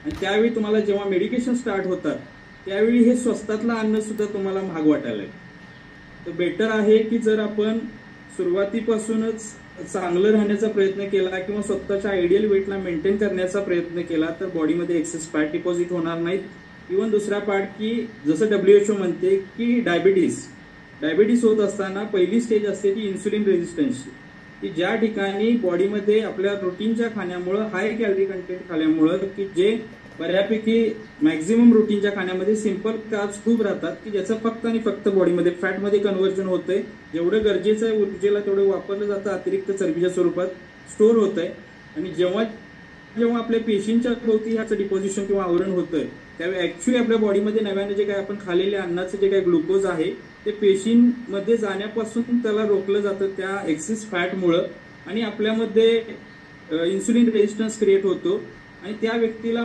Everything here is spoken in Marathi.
आणि त्यावेळी तुम्हाला जेव्हा मेडिकेशन स्टार्ट होतात त्यावेळी हे स्वस्तातलं अन्न सुद्धा तुम्हाला महाग वाटायला लागेल. तर बेटर आहे की जर आपण सुरुवातीपासूनच चांगलं राहण्याचा प्रयत्न केला किंवा स्वतःच्या आयडियल वेटला मेंटेन करण्याचा प्रयत्न केला तर बॉडीमध्ये एक्सेस फॅट डिपॉझिट होणार नाहीत. इव्हन दुसरा पार्ट की जसं WHO म्हणते की डायबिटीस होत असताना पहिली स्टेज असते ती इन्सुलिन रेझिस्टन्सची, की ज्या ठिकाणी बॉडीमध्ये आपल्या प्रोटीनच्या खाण्यामुळं हाय कॅलरी कंटेंट खाल्यामुळं की जे बऱ्यापैकी मॅक्झिमम प्रोटीनच्या खाण्यामध्ये सिंपल कार्ब्स खूप राहतात की ज्याचं फक्त आणि फक्त बॉडीमध्ये फॅटमध्ये कन्व्हर्जन होतंय. जेवढं गरजेचं आहे ऊर्जेला तेवढं वापरलं जातं, अतिरिक्त चरबीच्या स्वरूपात स्टोअर होतंय. आणि जेव्हा आपल्या पेशींच्या भोवती ह्याचं डिपॉझिशन किंवा आवरण होतंय त्यावेळी ऍक्च्युली आपल्या बॉडीमध्ये नव्याने जे काही आपण खाल्लेल्या अन्नाचं जे काही ग्लुकोज आहे ते पेशींमध्ये जाण्यापासून त्याला रोखलं जातं त्या एक्सेस फॅटमुळं आणि आपल्यामध्ये इन्सुलिन रेझिस्टन्स क्रिएट होतो आणि त्या व्यक्तीला